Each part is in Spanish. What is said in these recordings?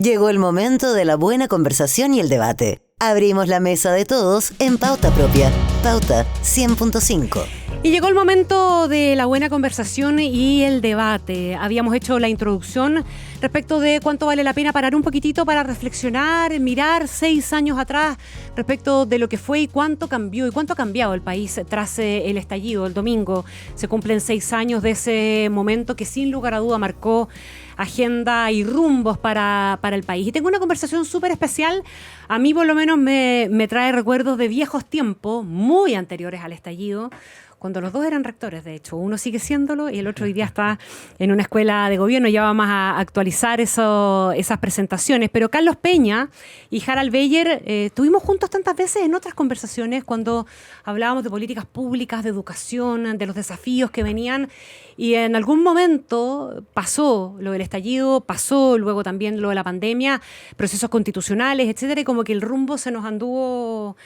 Llegó el momento de la buena conversación y el debate. Abrimos la mesa de todos en Pauta Propia. Pauta 100.5. Y llegó el momento de la buena conversación y el debate. Habíamos hecho la introducción respecto de cuánto vale la pena parar un poquitito para reflexionar, mirar 6 años atrás respecto de lo que fue y cuánto cambió y cuánto ha cambiado el país tras el estallido. El domingo se cumplen 6 años de ese momento que sin lugar a duda marcó agenda y rumbos para el país. Y tengo una conversación súper especial. A mí por lo menos me trae recuerdos de viejos tiempos, muy anteriores al estallido, cuando los dos eran rectores, de hecho. Uno sigue siéndolo y el otro hoy día está en una escuela de gobierno. Ya vamos a actualizar esas presentaciones. Pero Carlos Peña y Harald Beyer estuvimos juntos tantas veces en otras conversaciones cuando hablábamos de políticas públicas, de educación, de los desafíos que venían. Y en algún momento pasó lo del estallido, pasó luego también lo de la pandemia, procesos constitucionales, etcétera, y como que el rumbo se nos anduvo,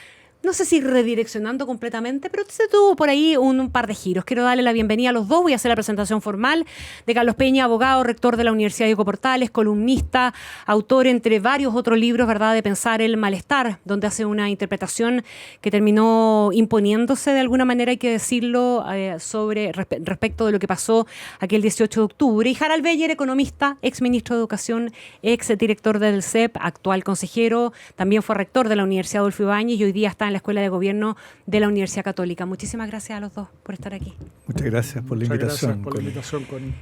no sé si redireccionando completamente, pero se tuvo por ahí un par de giros. Quiero darle la bienvenida a los dos. Voy a hacer la presentación formal de Carlos Peña, abogado, rector de la Universidad Diego Portales, columnista, autor entre varios otros libros, ¿verdad?, de Pensar el malestar, donde hace una interpretación que terminó imponiéndose de alguna manera, hay que decirlo, respecto de lo que pasó aquel 18 de octubre. Y Harald Beyer, economista, ex ministro de Educación, ex director del CEP, actual consejero, también fue rector de la Universidad Adolfo Ibáñez y hoy día está en la Escuela de Gobierno de la Universidad Católica. Muchísimas gracias a los dos por estar aquí. Muchas gracias por la invitación. Connie.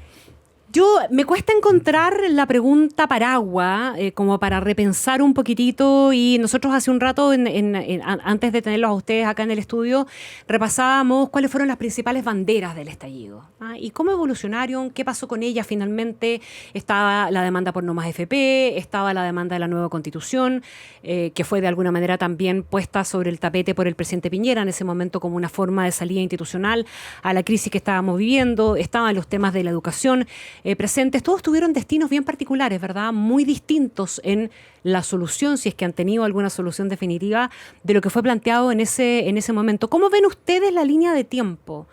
Me cuesta encontrar la pregunta paraguas, como para repensar un poquitito, y nosotros hace un rato, antes de tenerlos a ustedes acá en el estudio, repasábamos cuáles fueron las principales banderas del estallido, y cómo evolucionaron, qué pasó con ellas finalmente. Estaba la demanda por no más FP, estaba la demanda de la nueva Constitución, que fue de alguna manera también puesta sobre el tapete por el presidente Piñera en ese momento como una forma de salida institucional a la crisis que estábamos viviendo. Estaban los temas de la educación presentes. Todos tuvieron destinos bien particulares, ¿verdad?, muy distintos en la solución, si es que han tenido alguna solución definitiva de lo que fue planteado en ese momento. ¿Cómo ven ustedes la línea de tiempo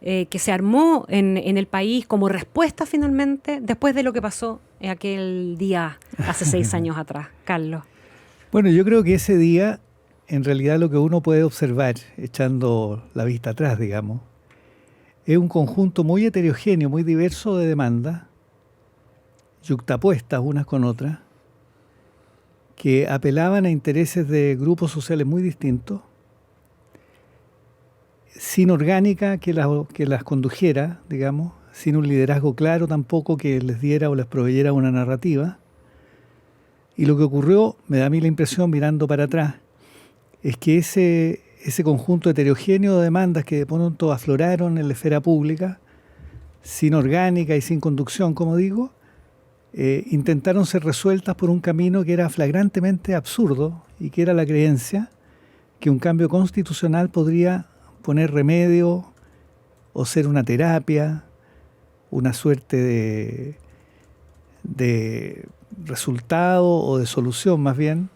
que se armó en el país como respuesta finalmente después de lo que pasó aquel día hace 6 años atrás? Carlos. Bueno, yo creo que ese día, en realidad, lo que uno puede observar, echando la vista atrás, digamos, es un conjunto muy heterogéneo, muy diverso de demandas, yuxtapuestas unas con otras, que apelaban a intereses de grupos sociales muy distintos, sin orgánica que las condujera, digamos, sin un liderazgo claro tampoco que les diera o les proveyera una narrativa. Y lo que ocurrió, me da a mí la impresión, mirando para atrás, es que ese conjunto heterogéneo de demandas que de pronto afloraron en la esfera pública, sin orgánica y sin conducción, como digo, intentaron ser resueltas por un camino que era flagrantemente absurdo y que era la creencia que un cambio constitucional podría poner remedio o ser una terapia, una suerte de resultado o de solución más bien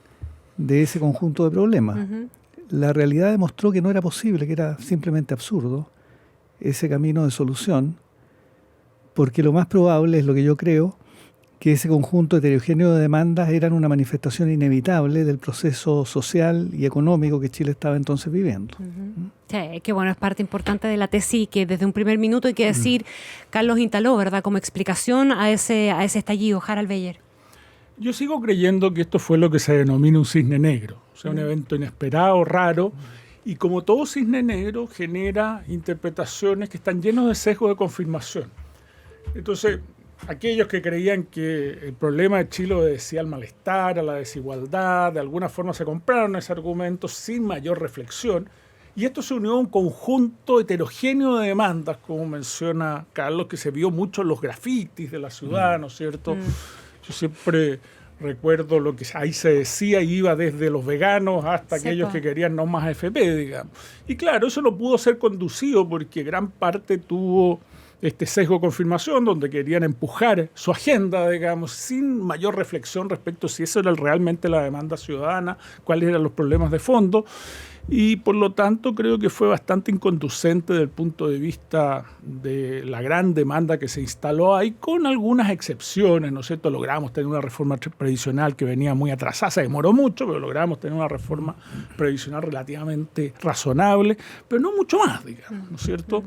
de ese conjunto de problemas. Uh-huh. La realidad demostró que no era posible, que era simplemente absurdo ese camino de solución, porque lo más probable es lo que yo creo, que ese conjunto heterogéneo de demandas eran una manifestación inevitable del proceso social y económico que Chile estaba entonces viviendo. Uh-huh. Sí, que bueno, es parte importante de la tesis que desde un primer minuto hay que decir, Carlos instaló, ¿verdad?, como explicación a ese estallido. Harald Beyer. Yo sigo creyendo que esto fue lo que se denomina un cisne negro, o sea, un evento inesperado, raro, y como todo cisne negro genera interpretaciones que están llenas de sesgo de confirmación. Entonces, aquellos que creían que el problema de Chile obedecía al malestar, a la desigualdad, de alguna forma se compraron ese argumento sin mayor reflexión, y esto se unió a un conjunto heterogéneo de demandas, como menciona Carlos, que se vio mucho en los grafitis de la ciudad, ¿no es cierto? Yo siempre recuerdo lo que ahí se decía, y iba desde los veganos hasta aquellos que querían no más FP, digamos. Y claro, eso no pudo ser conducido porque gran parte tuvo este sesgo de confirmación, donde querían empujar su agenda, digamos, sin mayor reflexión respecto a si eso era realmente la demanda ciudadana, cuáles eran los problemas de fondo. y por lo tanto creo que fue bastante inconducente desde el punto de vista de la gran demanda que se instaló ahí, con algunas excepciones, ¿no es cierto? Logramos tener una reforma previsional que venía muy atrasada, se demoró mucho, pero logramos tener una reforma previsional relativamente razonable, pero no mucho más, digamos, ¿no es cierto?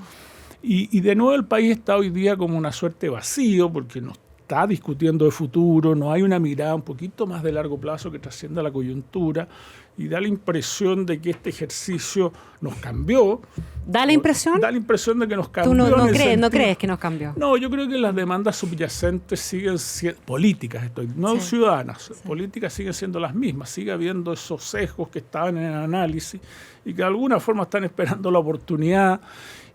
Y de nuevo el país está hoy día como una suerte vacío, porque no está discutiendo de futuro, no hay una mirada un poquito más de largo plazo que trascienda la coyuntura, y da la impresión de que este ejercicio nos cambió. ¿Da la impresión? Da la impresión de que nos cambió. ¿Tú no crees que nos cambió? No, yo creo que las demandas subyacentes siguen siendo políticas, no ciudadanas, políticas siguen siendo las mismas, sigue habiendo esos sesgos que estaban en el análisis y que de alguna forma están esperando la oportunidad,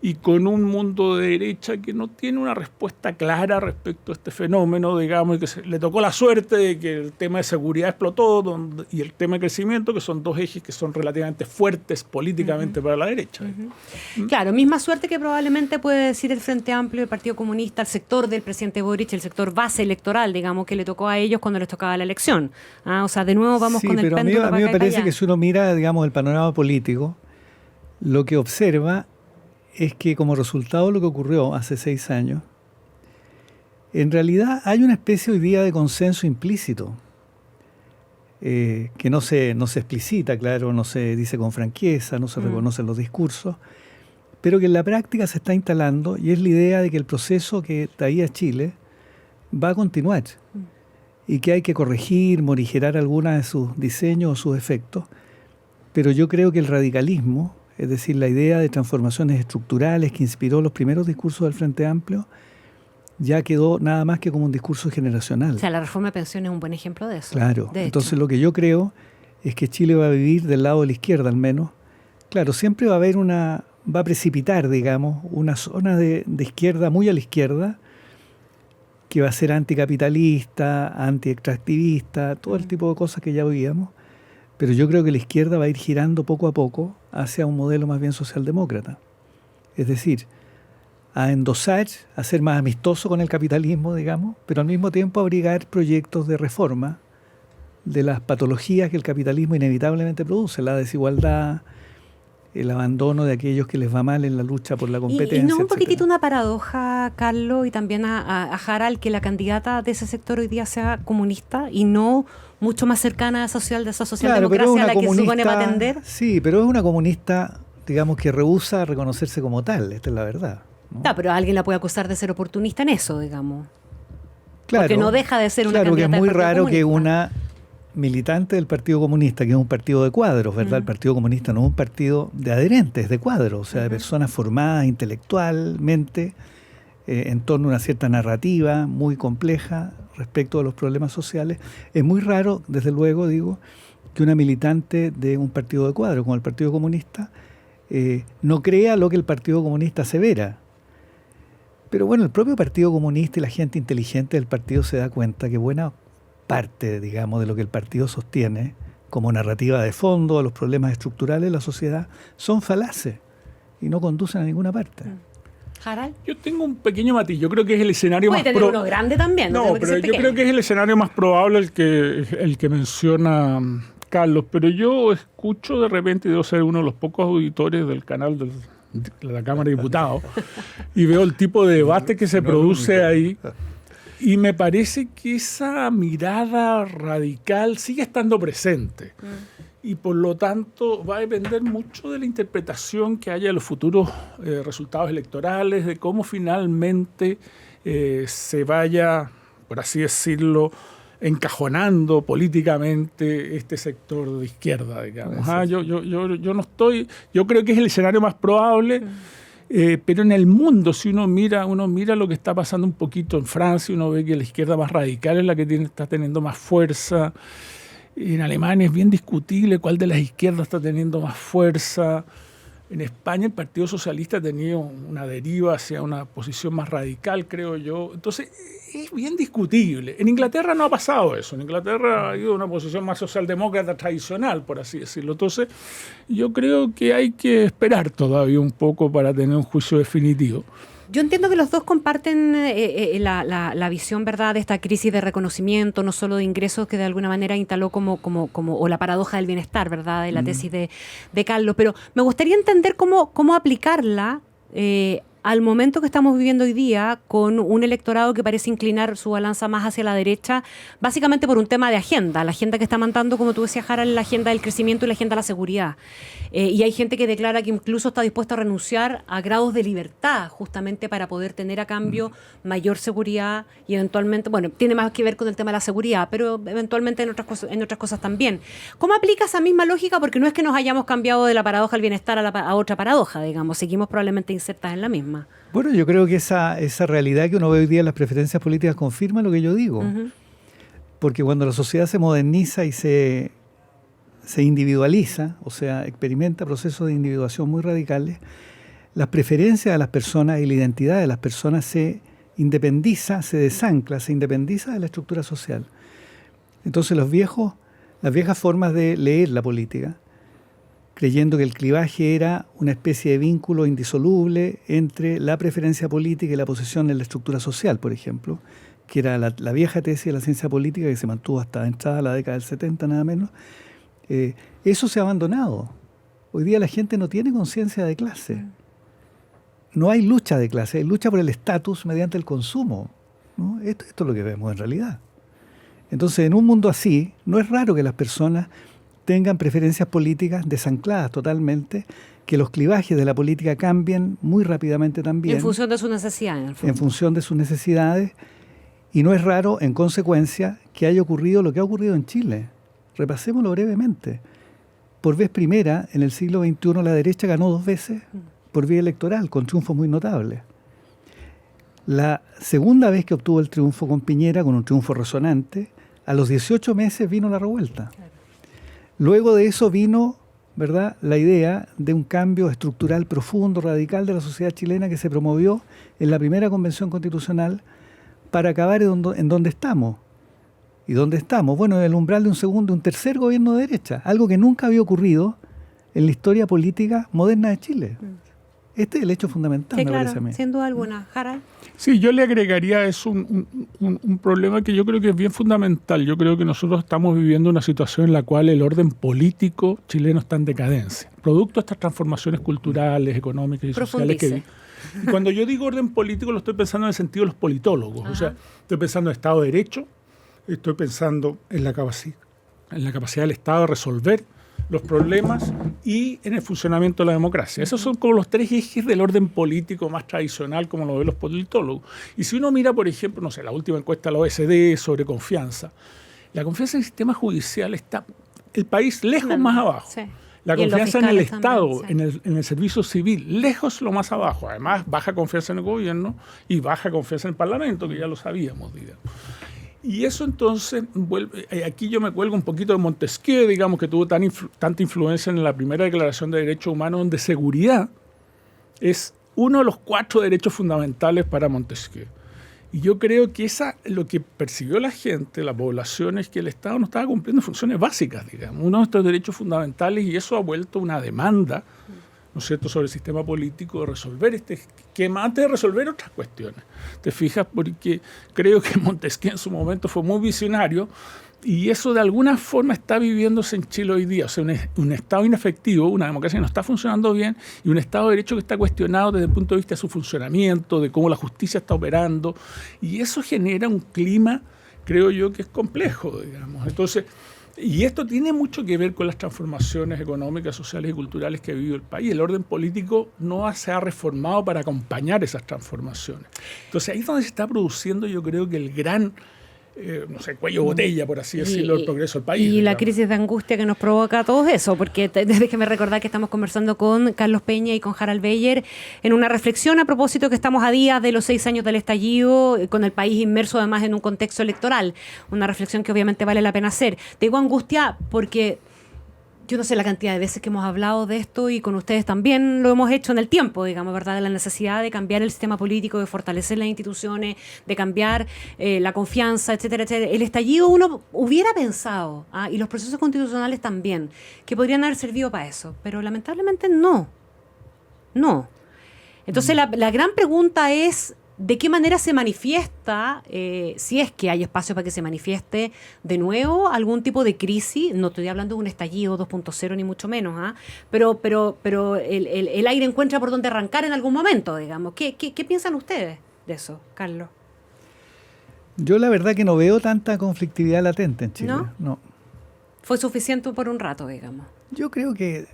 y con un mundo de derecha que no tiene una respuesta clara respecto a este fenómeno, digamos, que le tocó la suerte de que el tema de seguridad explotó y el tema de crecimiento, que son dos ejes que son relativamente fuertes políticamente para la derecha. Claro, misma suerte que probablemente puede decir el Frente Amplio, el Partido Comunista, el sector del presidente Boric, el sector base electoral, digamos, que le tocó a ellos cuando les tocaba la elección. O sea, de nuevo vamos con el péndulo para acá. A mí me parece que si uno mira, digamos, el panorama político, lo que observa es que como resultado de lo que ocurrió hace 6 años, en realidad hay una especie hoy día de consenso implícito, que no se explicita, claro, no se dice con franqueza, no se reconocen los discursos, pero que en la práctica se está instalando, y es la idea de que el proceso que traía Chile va a continuar y que hay que corregir, morigerar algunos de sus diseños o sus efectos, pero yo creo que el radicalismo, es decir, la idea de transformaciones estructurales que inspiró los primeros discursos del Frente Amplio, ya quedó nada más que como un discurso generacional. O sea, la reforma de pensiones es un buen ejemplo de eso. Claro, entonces lo que yo creo es que Chile va a vivir del lado de la izquierda al menos. Claro, siempre va a haber va a precipitar, digamos, una zona de izquierda muy a la izquierda, que va a ser anticapitalista, antiextractivista, todo el tipo de cosas que ya veíamos. Pero yo creo que la izquierda va a ir girando poco a poco hacia un modelo más bien socialdemócrata. Es decir, a endosar, a ser más amistoso con el capitalismo, digamos, pero al mismo tiempo abrigar proyectos de reforma de las patologías que el capitalismo inevitablemente produce, la desigualdad, el abandono de aquellos que les va mal en la lucha por la competencia. Y no un poquitito una paradoja, Carlos, y también a Harald, que la candidata de ese sector hoy día sea comunista y no mucho más cercana a esa socialdemocracia a la que supone va a atender. Sí, pero es una comunista, digamos, que rehúsa reconocerse como tal, esta es la verdad, ¿no? Pero alguien la puede acusar de ser oportunista en eso, digamos. Claro, porque no deja de ser una candidata del Partido Comunista. Claro, que es muy raro que una militante del Partido Comunista, que es un partido de cuadros, ¿verdad? El Partido Comunista no es un partido de adherentes, de cuadros, o sea, de personas formadas intelectualmente en torno a una cierta narrativa muy compleja respecto a los problemas sociales. Es muy raro, desde luego, digo, que una militante de un partido de cuadros como el Partido Comunista no crea lo que el Partido Comunista asevera. Pero bueno, el propio Partido Comunista y la gente inteligente del partido se da cuenta que buena parte, digamos, de lo que el partido sostiene como narrativa de fondo a los problemas estructurales de la sociedad son falaces y no conducen a ninguna parte. ¿Harald? Yo tengo un pequeño matiz. Yo creo que es el escenario más probable. Puede tener uno grande también. No, pero yo creo que es el escenario más probable el que menciona Carlos. Pero yo escucho de repente, debo ser uno de los pocos auditores del canal de la Cámara de Diputados, y veo el tipo de debate que se produce ahí. Y me parece que esa mirada radical sigue estando presente. Y por lo tanto va a depender mucho de la interpretación que haya de los futuros resultados electorales, de cómo finalmente se vaya, por así decirlo, encajonando políticamente este sector de izquierda, digamos. Yo creo que es el escenario más probable. Pero en el mundo, si uno mira lo que está pasando un poquito en Francia, uno ve que la izquierda más radical es la que está teniendo más fuerza. En Alemania es bien discutible cuál de las izquierdas está teniendo más fuerza. En España el Partido Socialista ha tenido una deriva hacia una posición más radical, creo yo. Entonces es bien discutible. En Inglaterra no ha pasado eso. En Inglaterra ha ido una posición más socialdemócrata tradicional, por así decirlo. Entonces yo creo que hay que esperar todavía un poco para tener un juicio definitivo. Yo entiendo que los dos comparten la visión, ¿verdad?, de esta crisis de reconocimiento, no solo de ingresos, que de alguna manera instaló o la paradoja del bienestar, ¿verdad?, de la tesis de Carlos. Pero me gustaría entender cómo aplicarla al momento que estamos viviendo hoy día, con un electorado que parece inclinar su balanza más hacia la derecha, básicamente por un tema de agenda. La agenda que está mandando, como tú decías, Jara, la agenda del crecimiento y la agenda de la seguridad. Y hay gente que declara que incluso está dispuesta a renunciar a grados de libertad, justamente para poder tener a cambio mayor seguridad y eventualmente, bueno, tiene más que ver con el tema de la seguridad, pero eventualmente en otras cosas también. ¿Cómo aplica esa misma lógica? Porque no es que nos hayamos cambiado de la paradoja del bienestar a otra paradoja, digamos, seguimos probablemente insertas en la misma. Bueno, yo creo que esa realidad que uno ve hoy día en las preferencias políticas confirma lo que yo digo. Uh-huh. Porque cuando la sociedad se moderniza y se individualiza, o sea, experimenta procesos de individuación muy radicales, las preferencias de las personas y la identidad de las personas se independiza, se desancla, se independiza de la estructura social. Entonces las viejas formas de leer la política, creyendo que el clivaje era una especie de vínculo indisoluble entre la preferencia política y la posición en la estructura social, por ejemplo, que era la vieja tesis de la ciencia política que se mantuvo hasta entrada la década del 70, nada menos. Eso se ha abandonado. Hoy día la gente no tiene conciencia de clase. No hay lucha de clase, hay lucha por el estatus mediante el consumo, ¿no? Esto es lo que vemos en realidad. Entonces, en un mundo así, no es raro que las personas tengan preferencias políticas desancladas totalmente, que los clivajes de la política cambien muy rápidamente también. En función de sus necesidades, en el fondo. En función de sus necesidades. Y no es raro, en consecuencia, que haya ocurrido lo que ha ocurrido en Chile. Repasémoslo brevemente. Por vez primera, en el siglo XXI, la derecha ganó 2 veces por vía electoral, con triunfos muy notables. La segunda vez que obtuvo el triunfo con Piñera, con un triunfo resonante, a los 18 meses vino la revuelta. Luego de eso vino, ¿verdad?, la idea de un cambio estructural profundo, radical de la sociedad chilena que se promovió en la primera convención constitucional para acabar en donde estamos. ¿Y dónde estamos? Bueno, en el umbral de un tercer gobierno de derecha, algo que nunca había ocurrido en la historia política moderna de Chile. Este es el hecho fundamental, sí, me claro, parece a mí. sin duda alguna. Jara. Sí, yo le agregaría a eso un problema que yo creo que es bien fundamental. Yo creo que nosotros estamos viviendo una situación en la cual el orden político chileno está en decadencia, producto de estas transformaciones culturales, económicas y sociales que y cuando yo digo orden político lo estoy pensando en el sentido de los politólogos. Ajá. O sea, estoy pensando en Estado de Derecho, estoy pensando en la capacidad del Estado de resolver los problemas y en el funcionamiento de la democracia. Esos son como los 3 ejes del orden político más tradicional, como lo ven los politólogos. Y si uno mira, por ejemplo, no sé, la última encuesta de la OECD sobre confianza, la confianza en el sistema judicial está el país lejos más abajo. Sí. La confianza en el Estado, también, sí, en el servicio civil, lejos lo más abajo. Además, baja confianza en el gobierno y baja confianza en el Parlamento, que ya lo sabíamos, digamos. Y eso entonces, aquí yo me cuelgo un poquito de Montesquieu, digamos, que tuvo tanta influencia en la primera Declaración de Derechos Humanos, donde seguridad es uno de los 4 derechos fundamentales para Montesquieu. Y yo creo que lo que percibió la gente, la población, es que el Estado no estaba cumpliendo funciones básicas, digamos, uno de estos derechos fundamentales, y eso ha vuelto una demanda, ¿no es cierto?, sobre el sistema político de resolver este esquema antes de resolver otras cuestiones. ¿Te fijas? Porque creo que Montesquieu en su momento fue muy visionario y eso de alguna forma está viviéndose en Chile hoy día. O sea, un Estado inefectivo, una democracia que no está funcionando bien y un Estado de Derecho que está cuestionado desde el punto de vista de su funcionamiento, de cómo la justicia está operando, y eso genera un clima, creo yo, que es complejo, digamos. Entonces, y esto tiene mucho que ver con las transformaciones económicas, sociales y culturales que ha vivido el país. El orden político no se ha reformado para acompañar esas transformaciones. Entonces ahí es donde se está produciendo, yo creo, que el gran cuello de botella, por así decirlo, el progreso del país. Y digamos, la crisis de angustia que nos provoca todo eso, porque déjeme recordar que estamos conversando con Carlos Peña y con Harald Beyer en una reflexión a propósito que estamos a días de los 6 años del estallido, con el país inmerso además en un contexto electoral. Una reflexión que obviamente vale la pena hacer. Digo angustia porque yo no sé la cantidad de veces que hemos hablado de esto y con ustedes también lo hemos hecho en el tiempo, digamos, ¿verdad? De la necesidad de cambiar el sistema político, de fortalecer las instituciones, de cambiar la confianza, etcétera, etcétera. El estallido uno hubiera pensado, y los procesos constitucionales también, que podrían haber servido para eso, pero lamentablemente no. Entonces la gran pregunta es ¿de qué manera se manifiesta, si es que hay espacio para que se manifieste de nuevo algún tipo de crisis? No estoy hablando de un estallido 2.0 ni mucho menos, pero el aire encuentra por dónde arrancar en algún momento, digamos. ¿Qué piensan ustedes de eso, Carlos? Yo la verdad que no veo tanta conflictividad latente en Chile. ¿No? Fue suficiente por un rato, digamos. Yo creo que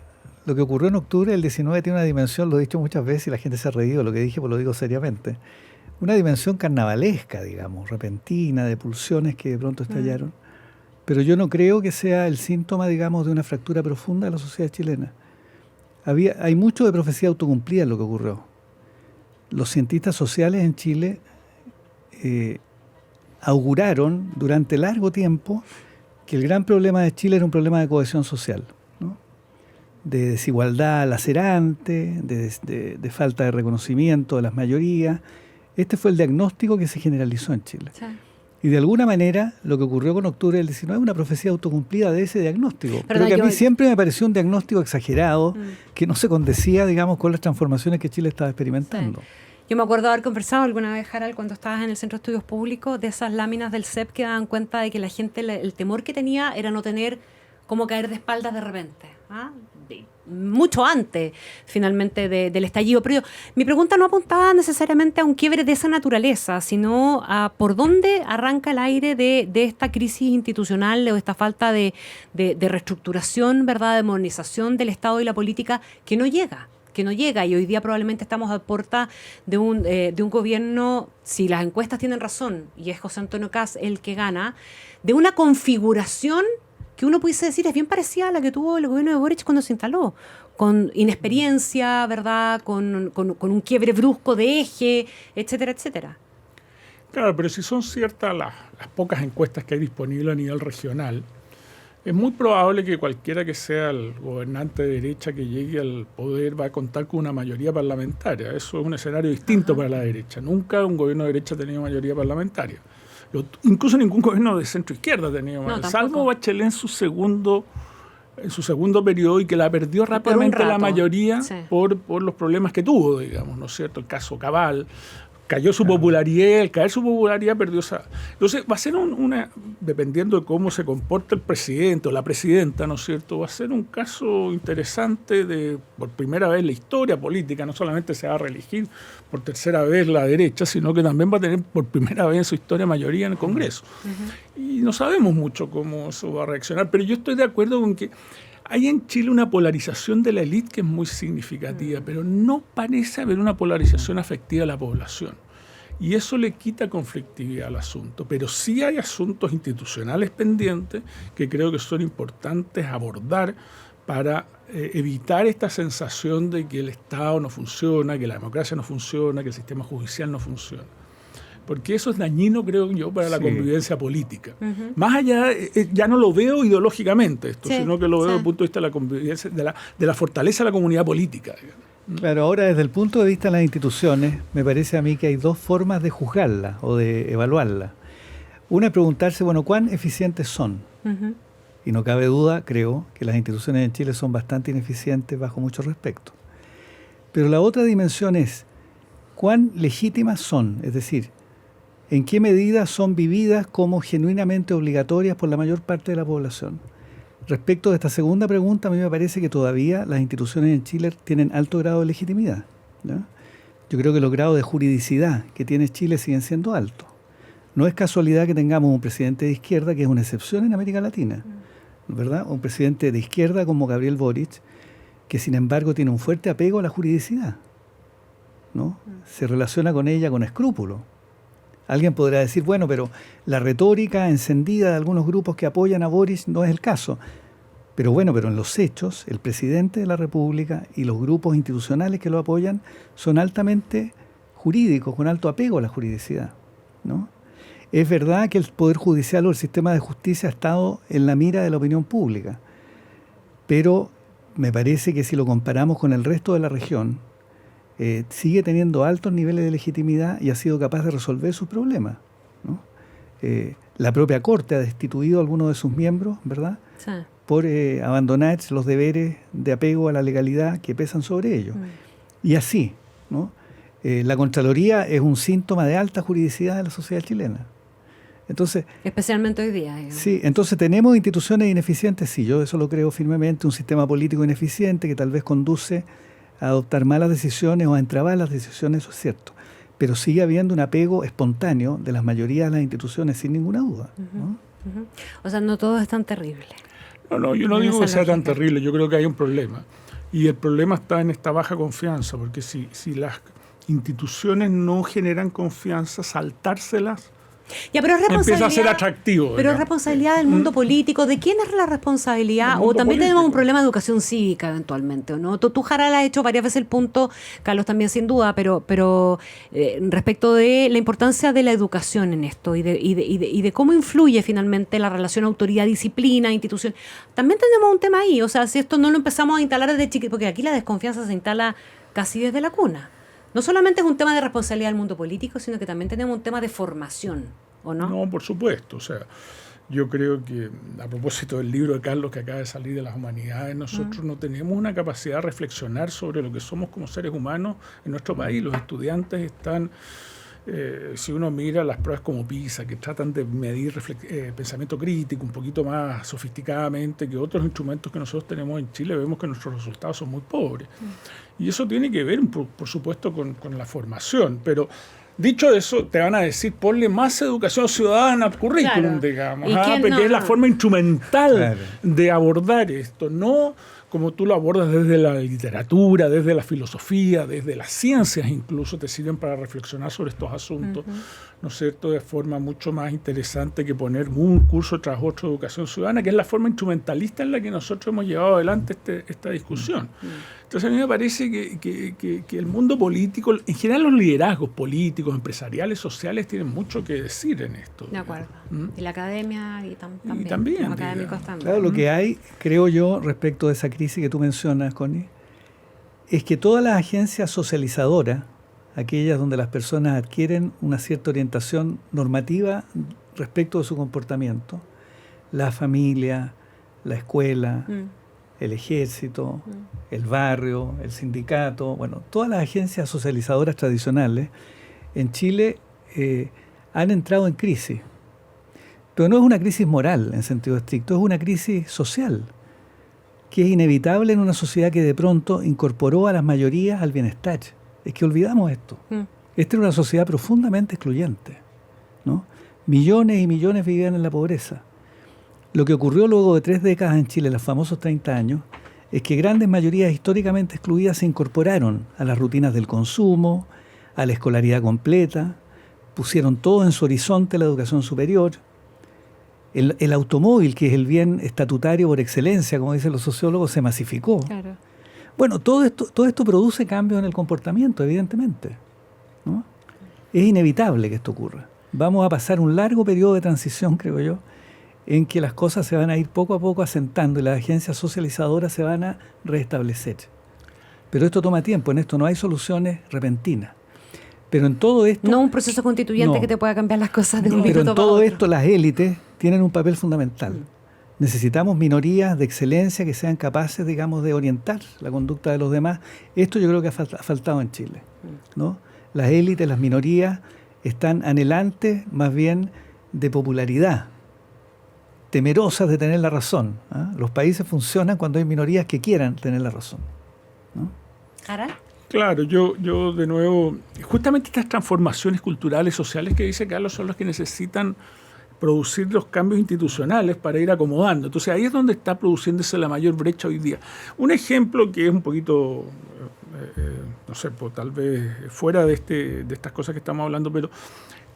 lo que ocurrió en octubre del 19 tiene una dimensión, lo he dicho muchas veces y la gente se ha reído de lo que dije, pues lo digo seriamente, una dimensión carnavalesca, digamos, repentina, de pulsiones que de pronto estallaron. Pero yo no creo que sea el síntoma, digamos, de una fractura profunda de la sociedad chilena. Hay mucho de profecía autocumplida en lo que ocurrió. Los cientistas sociales en Chile auguraron durante largo tiempo que el gran problema de Chile era un problema de cohesión social, ¿no? De desigualdad lacerante, de falta de reconocimiento de las mayorías. Este fue el diagnóstico que se generalizó en Chile. Sí. Y de alguna manera lo que ocurrió con octubre del 19 es una profecía autocumplida de ese diagnóstico. Pero que a mí siempre me pareció un diagnóstico exagerado, que no se condecía, digamos, con las transformaciones que Chile estaba experimentando. Sí. Yo me acuerdo haber conversado alguna vez, Harald, cuando estabas en el Centro de Estudios Públicos, de esas láminas del CEP que daban cuenta de que la gente, el temor que tenía era no tener cómo caer de espaldas de repente. Mucho antes, finalmente, del estallido. Pero mi pregunta no apuntaba necesariamente a un quiebre de esa naturaleza, sino a por dónde arranca el aire de esta crisis institucional o esta falta de reestructuración, ¿verdad?, de modernización del Estado y la política que no llega. Y hoy día probablemente estamos a puerta de un gobierno, si las encuestas tienen razón, y es José Antonio Kast el que gana, de una configuración que uno pudiese decir es bien parecida a la que tuvo el gobierno de Boric cuando se instaló, con inexperiencia, ¿verdad?, con un quiebre brusco de eje, etcétera, etcétera. Claro, pero si son ciertas las pocas encuestas que hay disponibles a nivel regional, es muy probable que cualquiera que sea el gobernante de derecha que llegue al poder va a contar con una mayoría parlamentaria. Eso es un escenario distinto para la derecha. Nunca un gobierno de derecha ha tenido mayoría parlamentaria. Incluso ningún gobierno de centro izquierda ha tenido mayoría. Salvo Bachelet en su segundo periodo, y que la perdió rápidamente la mayoría, sí, por los problemas que tuvo, digamos, ¿no es cierto? El caso Cabal. Cayó su popularidad, al caer su popularidad perdió esa... Entonces va a ser dependiendo de cómo se comporta el presidente o la presidenta, ¿no es cierto?, va a ser un caso interesante por primera vez en la historia política. No solamente se va a reelegir por tercera vez la derecha, sino que también va a tener por primera vez en su historia mayoría en el Congreso. Y no sabemos mucho cómo eso va a reaccionar, pero yo estoy de acuerdo con que hay en Chile una polarización de la élite que es muy significativa, pero no parece haber una polarización afectiva de la población. Y eso le quita conflictividad al asunto. Pero sí hay asuntos institucionales pendientes que creo que son importantes abordar para evitar esta sensación de que el Estado no funciona, que la democracia no funciona, que el sistema judicial no funciona. Porque eso es dañino, creo yo, para la convivencia política. Más allá, ya no lo veo ideológicamente esto, sino que lo veo desde el punto de vista de la convivencia, de la fortaleza de la comunidad política. Claro, ahora desde el punto de vista de las instituciones, me parece a mí que hay dos formas de juzgarla o de evaluarla. Una es preguntarse, bueno, ¿cuán eficientes son? Y no cabe duda, creo, que las instituciones en Chile son bastante ineficientes bajo muchos aspectos. Pero la otra dimensión es, ¿cuán legítimas son? Es decir, ¿en qué medida son vividas como genuinamente obligatorias por la mayor parte de la población? Respecto de esta segunda pregunta, a mí me parece que todavía las instituciones en Chile tienen alto grado de legitimidad, ¿no? Yo creo que los grados de juridicidad que tiene Chile siguen siendo altos. No es casualidad que tengamos un presidente de izquierda, que es una excepción en América Latina, ¿verdad? Un presidente de izquierda como Gabriel Boric, que sin embargo tiene un fuerte apego a la juridicidad, ¿no? Se relaciona con ella con escrúpulo. Alguien podrá decir, bueno, pero la retórica encendida de algunos grupos que apoyan a Boric no es el caso. Pero bueno, pero en los hechos, el presidente de la República y los grupos institucionales que lo apoyan son altamente jurídicos, con alto apego a la juridicidad, ¿no? Es verdad que el Poder Judicial o el sistema de justicia ha estado en la mira de la opinión pública, pero me parece que si lo comparamos con el resto de la región, sigue teniendo altos niveles de legitimidad y ha sido capaz de resolver sus problemas, ¿no? La propia Corte ha destituido a algunos de sus miembros, ¿verdad?, sí, por abandonar los deberes de apego a la legalidad que pesan sobre ellos. Y así, ¿no? La Contraloría es un síntoma de alta juridicidad de la sociedad chilena. Entonces, especialmente hoy día. Digamos. Sí, entonces tenemos instituciones ineficientes, sí, yo eso lo creo firmemente, un sistema político ineficiente que tal vez conduce a adoptar malas decisiones o a entrabar las decisiones, eso es cierto. Pero sigue habiendo un apego espontáneo de las mayorías de las instituciones, sin ninguna duda. ¿No? O sea, no todo es tan terrible. No, yo no digo que sea tan terrible, yo creo que hay un problema. Y el problema está en esta baja confianza, porque si las instituciones no generan confianza, saltárselas ya, pero es empieza a ser atractivo. Pero es responsabilidad del mundo político. ¿De quién es la responsabilidad? O también político. Tenemos un problema de educación cívica eventualmente, ¿o no? Tú Jaral, has hecho varias veces el punto, Carlos también sin duda, pero respecto de la importancia de la educación en esto y de cómo influye finalmente la relación autoridad-disciplina, institución. También tenemos un tema ahí, o sea, si esto no lo empezamos a instalar desde chiquito, porque aquí la desconfianza se instala casi desde la cuna. No solamente es un tema de responsabilidad del mundo político, sino que también tenemos un tema de formación, ¿o no? No, por supuesto. O sea, yo creo que, a propósito del libro de Carlos que acaba de salir de las humanidades, nosotros no tenemos una capacidad de reflexionar sobre lo que somos como seres humanos en nuestro país. Los estudiantes están, si uno mira las pruebas como PISA, que tratan de medir pensamiento crítico un poquito más sofisticadamente que otros instrumentos que nosotros tenemos en Chile, vemos que nuestros resultados son muy pobres. Y eso tiene que ver, por supuesto, con la formación. Pero, dicho eso, te van a decir, ponle más educación ciudadana al currículum, digamos. Porque es la forma instrumental de abordar esto. No como tú lo abordas desde la literatura, desde la filosofía, desde las ciencias incluso, te sirven para reflexionar sobre estos asuntos, ¿no es cierto?, de forma mucho más interesante que poner un curso tras otro de educación ciudadana, que es la forma instrumentalista en la que nosotros hemos llevado adelante esta discusión. Entonces a mí me parece que el mundo político, en general los liderazgos políticos, empresariales, sociales, tienen mucho que decir en esto. De acuerdo. Y la academia también. Y también. Los académicos también. Claro, lo que hay, creo yo, respecto de esa crisis que tú mencionas, Connie, es que todas las agencias socializadoras, aquellas donde las personas adquieren una cierta orientación normativa respecto de su comportamiento, la familia, la escuela, el ejército, el barrio, el sindicato, bueno, todas las agencias socializadoras tradicionales en Chile han entrado en crisis. Pero no es una crisis moral en sentido estricto, es una crisis social, que es inevitable en una sociedad que de pronto incorporó a las mayorías al bienestar. Es que olvidamos esto. Esta era una sociedad profundamente excluyente, ¿no? Millones y millones vivían en la pobreza. Lo que ocurrió luego de 3 décadas en Chile, los famosos 30 años, es que grandes mayorías históricamente excluidas se incorporaron a las rutinas del consumo, a la escolaridad completa, pusieron todo en su horizonte la educación superior. El automóvil, que es el bien estatutario por excelencia, como dicen los sociólogos, se masificó. Claro. Bueno, todo esto produce cambios en el comportamiento, evidentemente, ¿no? Es inevitable que esto ocurra. Vamos a pasar un largo periodo de transición, creo yo, en que las cosas se van a ir poco a poco asentando y las agencias socializadoras se van a restablecer. Pero esto toma tiempo, en esto no hay soluciones repentinas. Pero en todo esto... No un proceso constituyente que te pueda cambiar las cosas de un minuto para otro. Pero en todo esto las élites tienen un papel fundamental. Necesitamos minorías de excelencia que sean capaces, digamos, de orientar la conducta de los demás. Esto yo creo que ha faltado en Chile, ¿no? Las élites, las minorías, están anhelantes más bien de popularidad, temerosas de tener la razón. Los países funcionan cuando hay minorías que quieran tener la razón, ¿no? ¿Jaral? Claro, yo de nuevo, justamente estas transformaciones culturales, sociales que dice Carlos son las que necesitan producir los cambios institucionales para ir acomodando. Entonces ahí es donde está produciéndose la mayor brecha hoy día. Un ejemplo que es un poquito, no sé, pues, tal vez fuera de estas cosas que estamos hablando, pero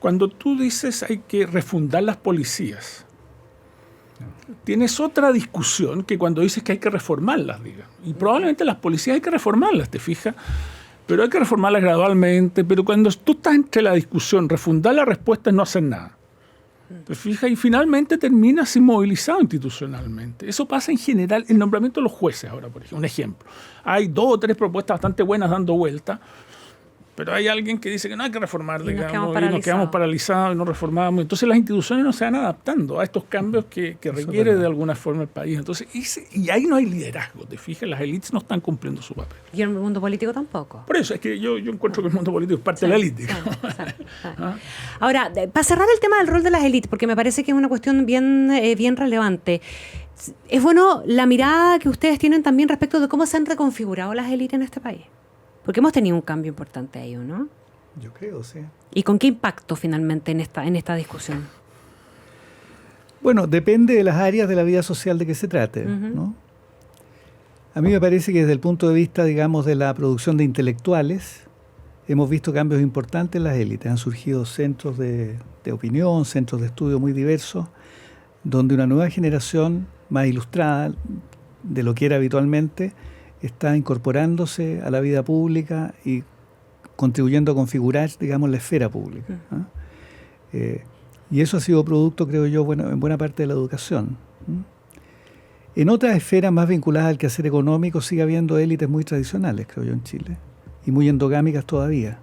cuando tú dices hay que refundar las policías, tienes otra discusión que cuando dices que hay que reformarlas, diga. Y probablemente las policías hay que reformarlas, ¿te fijas? Pero hay que reformarlas gradualmente. Pero cuando tú estás entre la discusión, refundar la respuesta es no hacer nada. ¿Te fijas? Y finalmente terminas inmovilizado institucionalmente. Eso pasa en general, el nombramiento de los jueces ahora, por ejemplo. Un ejemplo. Hay 2 o 3 propuestas bastante buenas dando vuelta, Pero hay alguien que dice que no hay que reformar, Y nos digamos, quedamos y nos quedamos paralizados y no reformamos. Entonces las instituciones no se van adaptando a estos cambios que requiere de alguna forma el país. Entonces, y ahí no hay liderazgo, te fijas, las élites no están cumpliendo su papel. Y en el mundo político tampoco. Por eso es que yo encuentro que el mundo político es parte de la élite. ¿Ah? Ahora, para cerrar el tema del rol de las élites, porque me parece que es una cuestión bien relevante, es bueno la mirada que ustedes tienen también respecto de cómo se han reconfigurado las élites en este país. Porque hemos tenido un cambio importante ahí, ¿no? Yo creo, sí. ¿Y con qué impacto finalmente en esta discusión? Bueno, depende de las áreas de la vida social de que se trate, ¿no? A mí me parece que desde el punto de vista, digamos, de la producción de intelectuales, hemos visto cambios importantes en las élites. Han surgido centros de opinión, centros de estudio muy diversos, donde una nueva generación más ilustrada de lo que era habitualmente está incorporándose a la vida pública y contribuyendo a configurar, digamos, la esfera pública. Y eso ha sido producto, creo yo, en buena parte de la educación. En otras esferas más vinculadas al quehacer económico sigue habiendo élites muy tradicionales, creo yo, en Chile, y muy endogámicas todavía.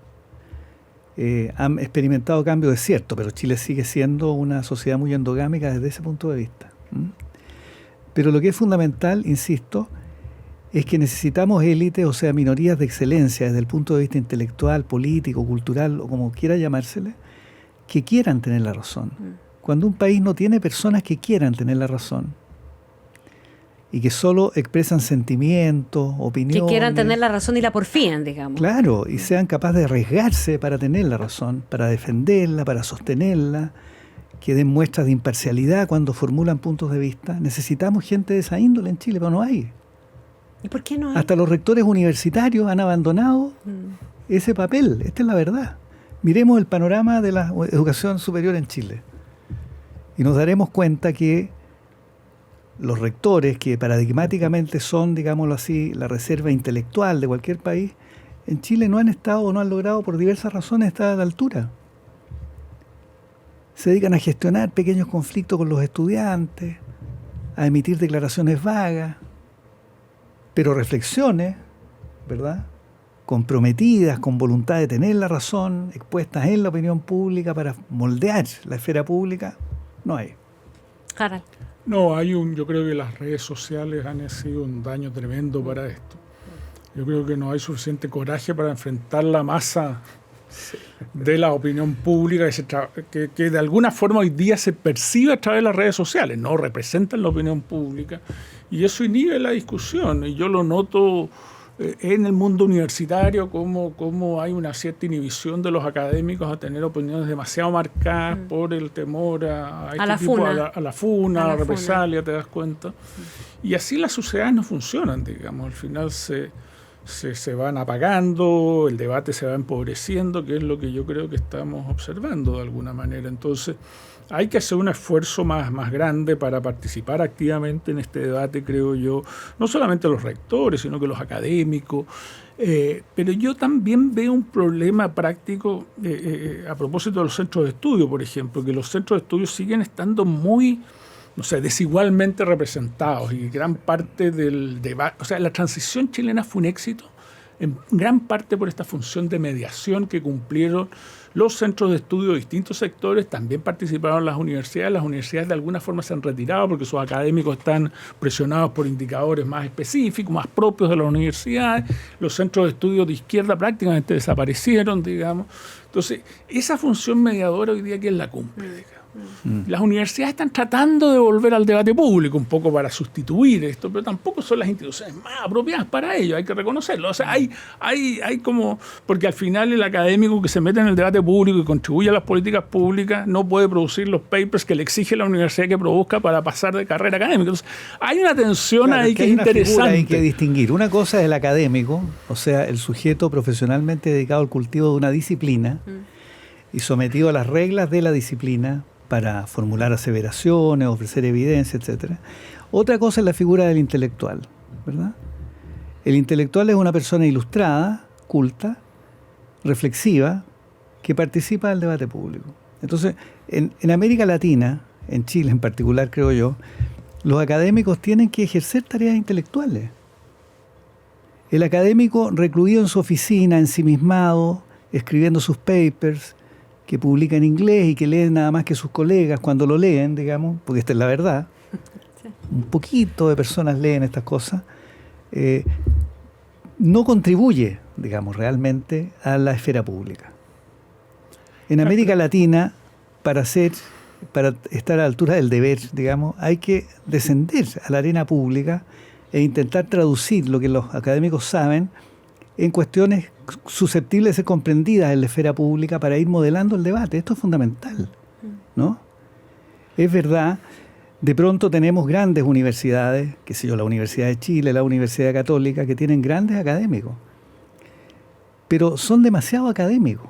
Han experimentado cambios, es cierto, pero Chile sigue siendo una sociedad muy endogámica desde ese punto de vista. Pero lo que es fundamental, insisto, es que necesitamos élites, o sea, minorías de excelencia desde el punto de vista intelectual, político, cultural, o como quiera llamársele, que quieran tener la razón. Cuando un país no tiene personas que quieran tener la razón y que solo expresan sentimientos, opiniones... Que quieran tener la razón y la porfían, digamos. Claro, y sean capaces de arriesgarse para tener la razón, para defenderla, para sostenerla, que den muestras de imparcialidad cuando formulan puntos de vista. Necesitamos gente de esa índole en Chile, pero no hay. ¿Y por qué no hay? Hasta los rectores universitarios han abandonado ese papel. Esta es la verdad. Miremos el panorama de la educación superior en Chile y nos daremos cuenta que los rectores, que paradigmáticamente son, digámoslo así, la reserva intelectual de cualquier país, en Chile no han estado o no han logrado por diversas razones estar a la altura. Se dedican a gestionar pequeños conflictos con los estudiantes, a emitir declaraciones vagas, pero reflexiones, ¿verdad?, comprometidas, con voluntad de tener la razón, expuestas en la opinión pública para moldear la esfera pública, no hay. Harald. No, yo creo que las redes sociales han sido un daño tremendo para esto. Yo creo que no hay suficiente coraje para enfrentar la masa de la opinión pública que de alguna forma hoy día se percibe a través de las redes sociales, no representan la opinión pública, y eso inhibe la discusión. Y yo lo noto en el mundo universitario como hay una cierta inhibición de los académicos a tener opiniones demasiado marcadas por el temor a la funa, a la represalia, te das cuenta. Y así las sociedades no funcionan, digamos. Al final se van apagando, el debate se va empobreciendo, que es lo que yo creo que estamos observando de alguna manera. Entonces, hay que hacer un esfuerzo más grande para participar activamente en este debate, creo yo, no solamente los rectores, sino que los académicos. Pero yo también veo un problema práctico a propósito de los centros de estudio, por ejemplo, que los centros de estudio siguen estando muy, no sé, desigualmente representados, y gran parte del debate, o sea, la transición chilena fue un éxito en gran parte por esta función de mediación que cumplieron los centros de estudio de distintos sectores. También participaron las universidades de alguna forma se han retirado porque sus académicos están presionados por indicadores más específicos, más propios de las universidades. Los centros de estudio de izquierda prácticamente desaparecieron, digamos. Entonces, esa función mediadora hoy día, ¿quién la cumple? Las universidades están tratando de volver al debate público un poco para sustituir esto, pero tampoco son las instituciones más apropiadas para ello, hay que reconocerlo. O sea, hay como, porque al final el académico que se mete en el debate público y contribuye a las políticas públicas no puede producir los papers que le exige la universidad que produzca para pasar de carrera académica. Entonces, hay una tensión ahí que es interesante. Hay que distinguir. Una cosa es el académico, o sea, el sujeto profesionalmente dedicado al cultivo de una disciplina y sometido a las reglas de la disciplina para formular aseveraciones, ofrecer evidencia, etc. Otra cosa es la figura del intelectual, ¿verdad? El intelectual es una persona ilustrada, culta, reflexiva, que participa del debate público. Entonces, en América Latina, en Chile en particular, creo yo, los académicos tienen que ejercer tareas intelectuales. El académico recluido en su oficina, ensimismado, escribiendo sus papers, que publica en inglés y que leen nada más que sus colegas cuando lo leen, digamos, porque esta es la verdad. Sí. Un poquito de personas leen estas cosas. No contribuye, digamos, realmente a la esfera pública. En América Latina, para estar a la altura del deber, digamos, hay que descender a la arena pública e intentar traducir lo que los académicos saben en cuestiones susceptibles de ser comprendidas en la esfera pública para ir modelando el debate. Esto es fundamental, ¿no? Es verdad, de pronto tenemos grandes universidades, qué sé yo, la Universidad de Chile, la Universidad Católica, que tienen grandes académicos, pero son demasiado académicos,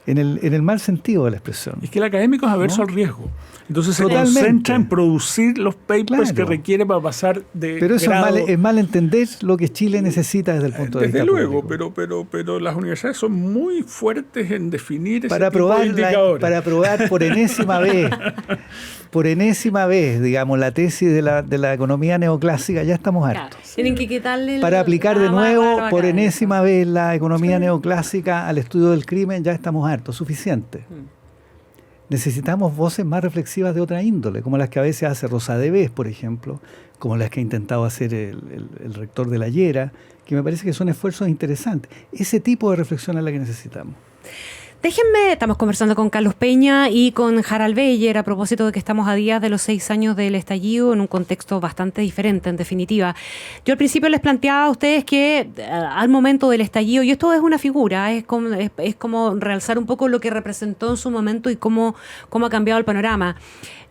en el mal sentido de la expresión. Es que el académico es averso al riesgo. Entonces se concentra en producir los papers que requiere para pasar de Pero eso grado. es mal entender lo que Chile necesita desde el punto de vista público. Desde luego, público. pero las universidades son muy fuertes en definir ese para tipo de indicadores. Para probar por enésima vez, digamos, la tesis de la economía neoclásica, ya estamos hartos. Claro, tienen que quitarle para aplicar de nuevo por enésima vez la economía neoclásica al estudio del crimen, ya estamos hartos, suficiente. Necesitamos voces más reflexivas de otra índole, como las que a veces hace Rosadevez, por ejemplo, como las que ha intentado hacer el rector de la Llera, que me parece que son esfuerzos interesantes. Ese tipo de reflexión es la que necesitamos. Déjenme, estamos conversando con Carlos Peña y con Harald Beyer a propósito de que estamos a días de los 6 años del estallido en un contexto bastante diferente, en definitiva. Yo al principio les planteaba a ustedes que al momento del estallido, y esto es una figura, es como realzar un poco lo que representó en su momento y cómo ha cambiado el panorama.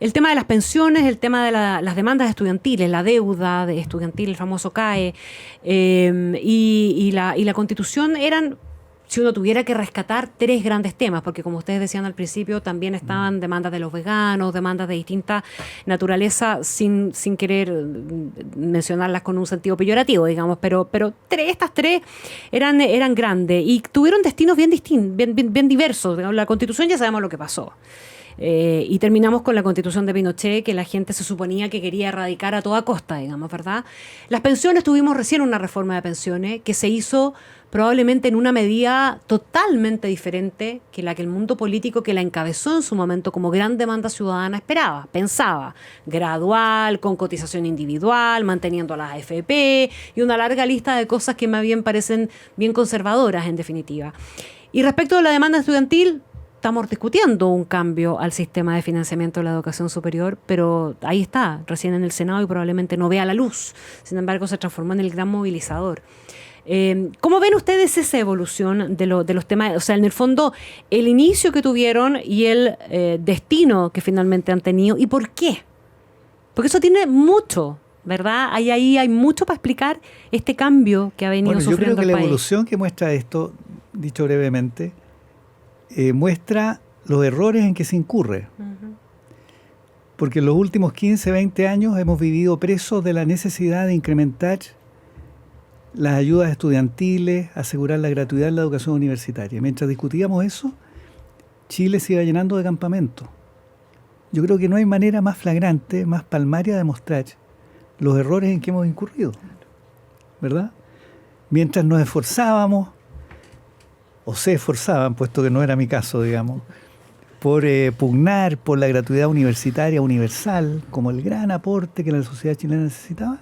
El tema de las pensiones, el tema de las demandas estudiantiles, la deuda estudiantil, el famoso CAE, y la Constitución eran... Si uno tuviera que rescatar 3 grandes temas, porque como ustedes decían al principio, también estaban demandas de los veganos, demandas de distinta naturaleza, sin querer mencionarlas con un sentido peyorativo, digamos, pero estas 3 eran grandes y tuvieron destinos bien distintos, bien diversos. La Constitución ya sabemos lo que pasó. Y terminamos con la Constitución de Pinochet, que la gente se suponía que quería erradicar a toda costa, digamos, ¿verdad? Las pensiones, tuvimos recién una reforma de pensiones que se hizo probablemente en una medida totalmente diferente que la que el mundo político que la encabezó en su momento como gran demanda ciudadana esperaba, pensaba, gradual, con cotización individual, manteniendo a las AFP y una larga lista de cosas que más bien parecen bien conservadoras en definitiva. Y respecto a la demanda estudiantil, estamos discutiendo un cambio al sistema de financiamiento de la educación superior, pero ahí está, recién en el Senado y probablemente no vea la luz. Sin embargo, se transformó en el gran movilizador. ¿Cómo ven ustedes esa evolución de los temas? O sea, en el fondo, el inicio que tuvieron y el destino que finalmente han tenido. ¿Y por qué? Porque eso tiene mucho, ¿verdad? Ahí hay mucho para explicar este cambio que ha venido sufriendo el país. Yo creo que la evolución que muestra esto, dicho brevemente, muestra los errores en que se incurre. Uh-huh. Porque en los últimos 15, 20 años hemos vivido presos de la necesidad de incrementar las ayudas estudiantiles, asegurar la gratuidad de la educación universitaria. Mientras discutíamos eso, Chile se iba llenando de campamentos. Yo creo que no hay manera más flagrante, más palmaria de mostrar los errores en que hemos incurrido, ¿verdad? Mientras nos esforzábamos, o se esforzaban, puesto que no era mi caso, digamos, por pugnar por la gratuidad universitaria universal como el gran aporte que la sociedad chilena necesitaba,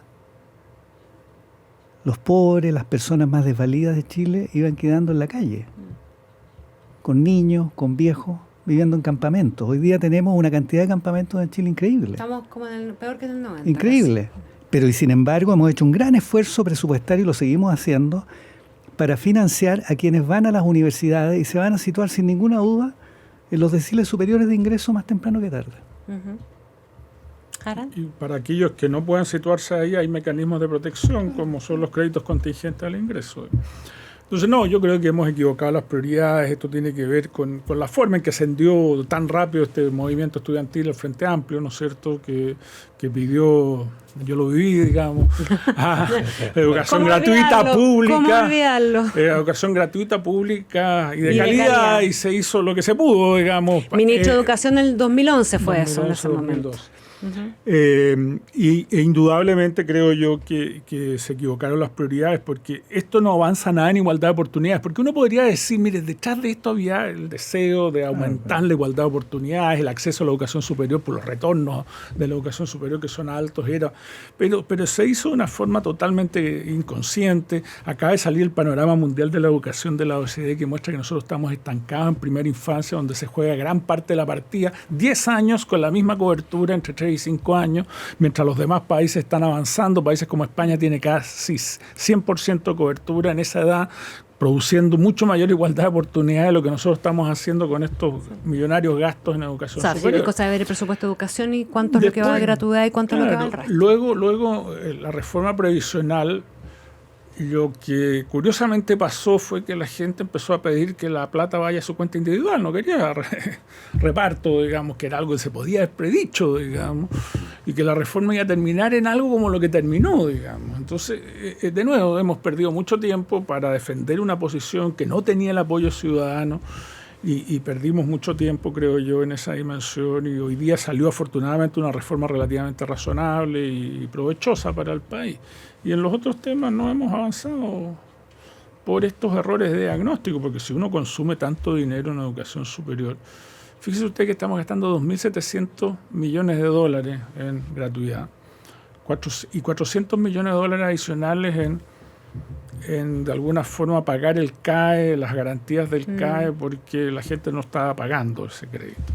los pobres, las personas más desvalidas de Chile iban quedando en la calle, con niños, con viejos, viviendo en campamentos. Hoy día tenemos una cantidad de campamentos en Chile increíble. Estamos como peor que en el 90. Increíble. Casi. Pero y sin embargo hemos hecho un gran esfuerzo presupuestario y lo seguimos haciendo para financiar a quienes van a las universidades y se van a situar sin ninguna duda en los deciles superiores de ingreso más temprano que tarde. Uh-huh. Y para aquellos que no puedan situarse ahí, hay mecanismos de protección, como son los créditos contingentes al ingreso. Entonces, no, yo creo que hemos equivocado las prioridades. Esto tiene que ver con la forma en que ascendió tan rápido este movimiento estudiantil, el Frente Amplio, ¿no es cierto?, que pidió, yo lo viví, digamos, educación gratuita pública. ¿Cómo olvidarlo? Educación gratuita pública y de calidad, y se hizo lo que se pudo, digamos. Ministro de Educación en el 2011 fue 2011, eso, en ese momento. 2012. E indudablemente creo yo que se equivocaron las prioridades, porque esto no avanza nada en igualdad de oportunidades, porque uno podría decir, mire, detrás de esto había el deseo de aumentar la igualdad de oportunidades, el acceso a la educación superior por los retornos de la educación superior que son altos, pero se hizo de una forma totalmente inconsciente. Acaba de salir el panorama mundial de la educación de la OECD que muestra que nosotros estamos estancados en primera infancia, donde se juega gran parte de la partida, 10 años con la misma cobertura entre 3 y 5 años, mientras los demás países están avanzando. Países como España tiene casi 100% de cobertura en esa edad, produciendo mucho mayor igualdad de oportunidades de lo que nosotros estamos haciendo con estos millonarios gastos en educación superior. Sí, hay cosa de ver el presupuesto de educación y cuánto es lo que va de gratuidad y cuánto es lo que va al resto. Luego la reforma previsional, lo que curiosamente pasó fue que la gente empezó a pedir que la plata vaya a su cuenta individual, no quería reparto, digamos, que era algo que se podía haber predicho, digamos, y que la reforma iba a terminar en algo como lo que terminó, digamos. Entonces, de nuevo, hemos perdido mucho tiempo para defender una posición que no tenía el apoyo ciudadano, y perdimos mucho tiempo, creo yo, en esa dimensión, y hoy día salió afortunadamente una reforma relativamente razonable y provechosa para el país. Y en los otros temas no hemos avanzado por estos errores de diagnóstico, porque si uno consume tanto dinero en educación superior, fíjese usted que estamos gastando 2.700 millones de dólares en gratuidad y 400 millones de dólares adicionales en de alguna forma pagar el CAE, las garantías del CAE, porque la gente no estaba pagando ese crédito.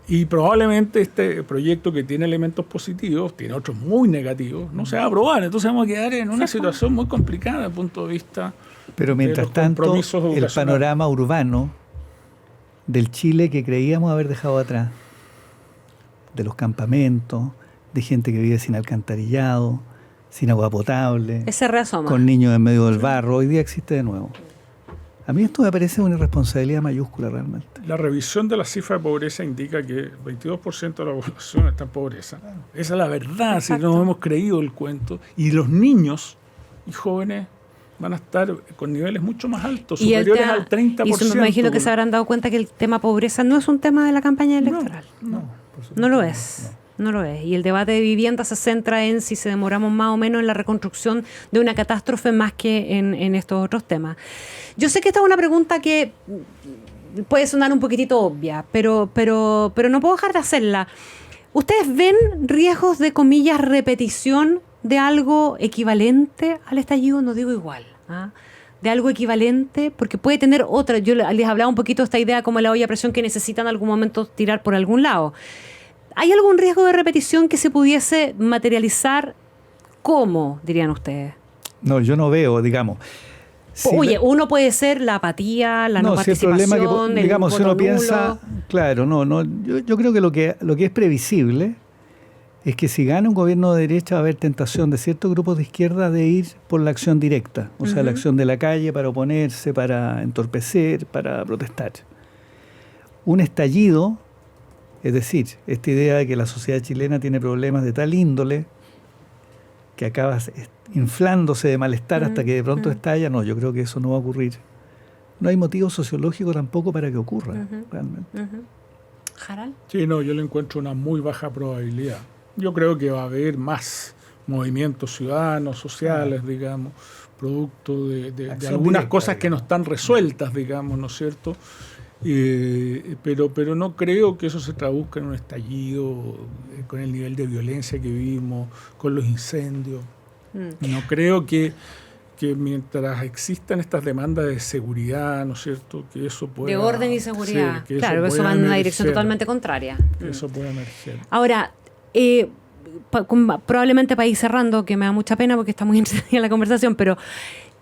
Y probablemente este proyecto, que tiene elementos positivos, tiene otros muy negativos, no se va a aprobar. Entonces vamos a quedar en una situación muy complicada desde el punto de vista. Pero mientras tanto, el panorama urbano del Chile que creíamos haber dejado atrás, de los campamentos, de gente que vive sin alcantarillado, sin agua potable, ese reasoma, con niños en medio del barro, hoy día existe de nuevo. A mí esto me parece una irresponsabilidad mayúscula realmente. La revisión de la cifra de pobreza indica que 22% de la población está en pobreza. Esa es la verdad, si no hemos creído el cuento. Y los niños y jóvenes van a estar con niveles mucho más altos, superiores al 30%. Y me imagino que se habrán dado cuenta que el tema pobreza no es un tema de la campaña electoral. No lo es. No lo es. Y el debate de vivienda se centra en si se demoramos más o menos en la reconstrucción de una catástrofe más que en estos otros temas. Yo sé que esta es una pregunta que puede sonar un poquitito obvia, pero no puedo dejar de hacerla. ¿Ustedes ven riesgos de, comillas, repetición de algo equivalente al estallido? No digo igual, de algo equivalente, porque puede tener otra. Yo les hablaba un poquito de esta idea como la olla a presión que necesita en algún momento tirar por algún lado. ¿Hay algún riesgo de repetición que se pudiese materializar? ¿Cómo, dirían ustedes? No, yo no veo, digamos. Oye, uno puede ser la apatía, la no participación, si el problema que, digamos, si uno piensa, claro, yo creo que lo que es previsible es que si gana un gobierno de derecha va a haber tentación de ciertos grupos de izquierda de ir por la acción directa, o sea, la acción de la calle para oponerse, para entorpecer, para protestar. Un estallido, es decir, esta idea de que la sociedad chilena tiene problemas de tal índole que acaba inflándose de malestar hasta que de pronto estalla, no, yo creo que eso no va a ocurrir. No hay motivo sociológico tampoco para que ocurra, realmente. ¿Jaral? Sí, no, yo le encuentro una muy baja probabilidad. Yo creo que va a haber más movimientos ciudadanos, sociales, digamos, producto de algunas cosas que no están resueltas, digamos, ¿no es cierto? Pero no creo que eso se traduzca en un estallido con el nivel de violencia que vivimos, con los incendios. No creo que mientras existan estas demandas de seguridad, ¿no es cierto?, que eso pueda... De orden y seguridad. Sí, claro, eso va en una dirección totalmente contraria. Que eso pueda emerger. Ahora, probablemente para ir cerrando, que me da mucha pena porque está muy entretenida la conversación, pero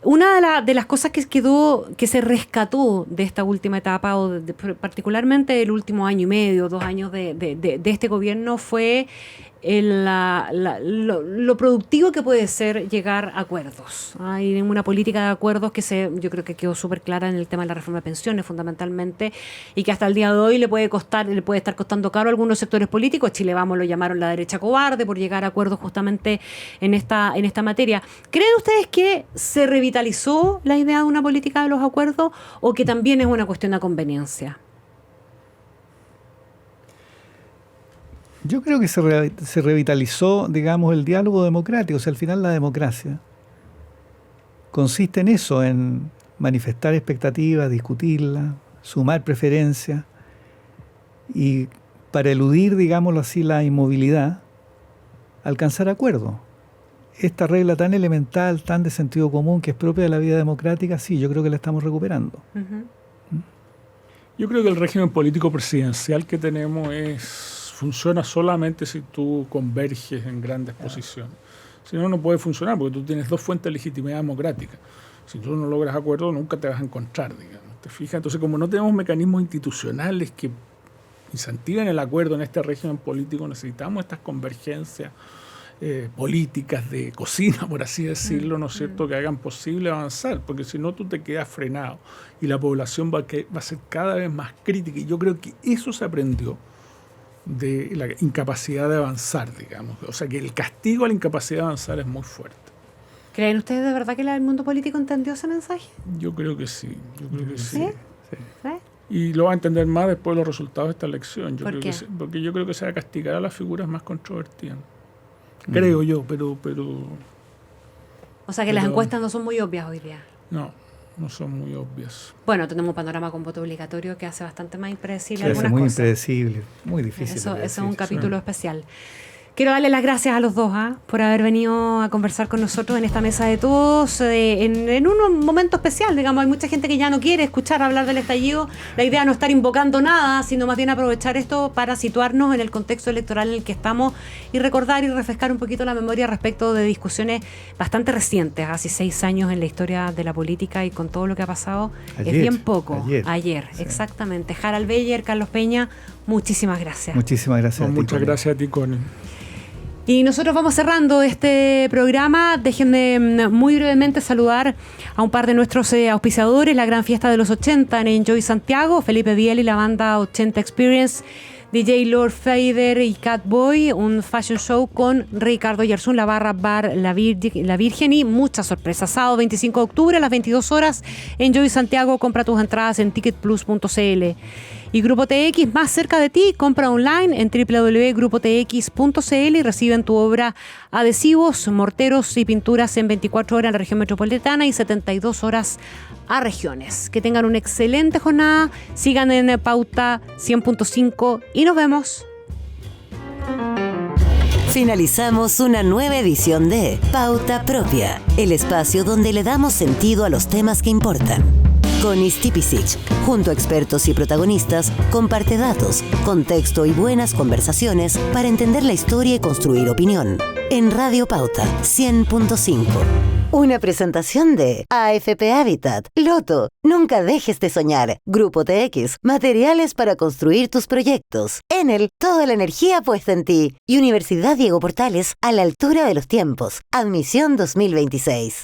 una de las cosas que se rescató de esta última etapa, o particularmente el último año y medio, 2 años de este gobierno, fue lo productivo que puede ser llegar a acuerdos. Hay una política de acuerdos que yo creo que quedó súper clara en el tema de la reforma de pensiones, fundamentalmente, y que hasta el día de hoy le puede estar costando caro a algunos sectores políticos. Chile Vamos lo llamaron la derecha cobarde por llegar a acuerdos justamente en esta materia. ¿Creen ustedes que se revitalizó la idea de una política de los acuerdos o que también es una cuestión de conveniencia? Yo creo que se revitalizó, digamos, el diálogo democrático. O sea, al final la democracia consiste en eso, en manifestar expectativas, discutirlas, sumar preferencias y para eludir, digámoslo así, la inmovilidad, alcanzar acuerdos. Esta regla tan elemental, tan de sentido común, que es propia de la vida democrática, sí, yo creo que la estamos recuperando. Yo creo que el régimen político presidencial que tenemos funciona solamente si tú converges en grandes posiciones. Si no, no puede funcionar porque tú tienes dos fuentes de legitimidad democrática. Si tú no logras acuerdo, nunca te vas a encontrar, digamos. ¿Te fijas? Entonces, como no tenemos mecanismos institucionales que incentiven el acuerdo en este régimen político, necesitamos estas convergencias políticas de cocina, por así decirlo, ¿no es cierto?, que hagan posible avanzar, porque si no tú te quedas frenado y la población va a ser cada vez más crítica, y yo creo que eso se aprendió de la incapacidad de avanzar, digamos. O sea, que el castigo a la incapacidad de avanzar es muy fuerte. ¿Creen ustedes de verdad que el mundo político entendió ese mensaje? Yo creo que sí, yo creo que sí. ¿Sí? ¿Sí? Y lo va a entender más después de los resultados de esta elección. ¿Por qué? Porque yo creo que se va a castigar a las figuras más controvertidas. Creo yo, pero... O sea que las encuestas no son muy obvias hoy día. No son muy obvias. Bueno, tenemos un panorama con voto obligatorio que hace bastante más impredecible Sí, algunas muy cosas. impredecible, muy difícil. Eso es un capítulo especial. Quiero darle las gracias a los dos por haber venido a conversar con nosotros en esta mesa de todos, en un momento especial, digamos. Hay mucha gente que ya no quiere escuchar hablar del estallido. La idea no es estar invocando nada, sino más bien aprovechar esto para situarnos en el contexto electoral en el que estamos y recordar y refrescar un poquito la memoria respecto de discusiones bastante recientes, hace 6 años en la historia de la política, y con todo lo que ha pasado Ayer, es bien poco. Ayer, sí. Exactamente. Harald Beyer, Carlos Peña, muchísimas gracias. Muchísimas gracias. No, muchas gracias a ti, Connie. Y nosotros vamos cerrando este programa. Déjenme muy brevemente saludar a un par de nuestros auspiciadores: la gran fiesta de los 80 en Enjoy Santiago, Felipe Biel y la banda 80 Experience, DJ Lord Fader y Catboy, un fashion show con Ricardo Yersun, la barra bar La Virgen, y muchas sorpresas. Sábado 25 de octubre a las 22 horas, Enjoy Santiago. Compra tus entradas en ticketplus.cl. Y Grupo TX, más cerca de ti, compra online en www.grupotx.cl y reciben tu obra adhesivos, morteros y pinturas en 24 horas en la región metropolitana y 72 horas a regiones. Que tengan una excelente jornada, sigan en Pauta 100.5 y nos vemos. Finalizamos una nueva edición de Pauta Propia, el espacio donde le damos sentido a los temas que importan. Connie Stipicic, junto a expertos y protagonistas, comparte datos, contexto y buenas conversaciones para entender la historia y construir opinión. En Radio Pauta 100.5. Una presentación de AFP Habitat, Loto, Nunca dejes de soñar, Grupo TX, materiales para construir tus proyectos. Enel, toda la energía puesta en ti. Y Universidad Diego Portales, a la altura de los tiempos. Admisión 2026.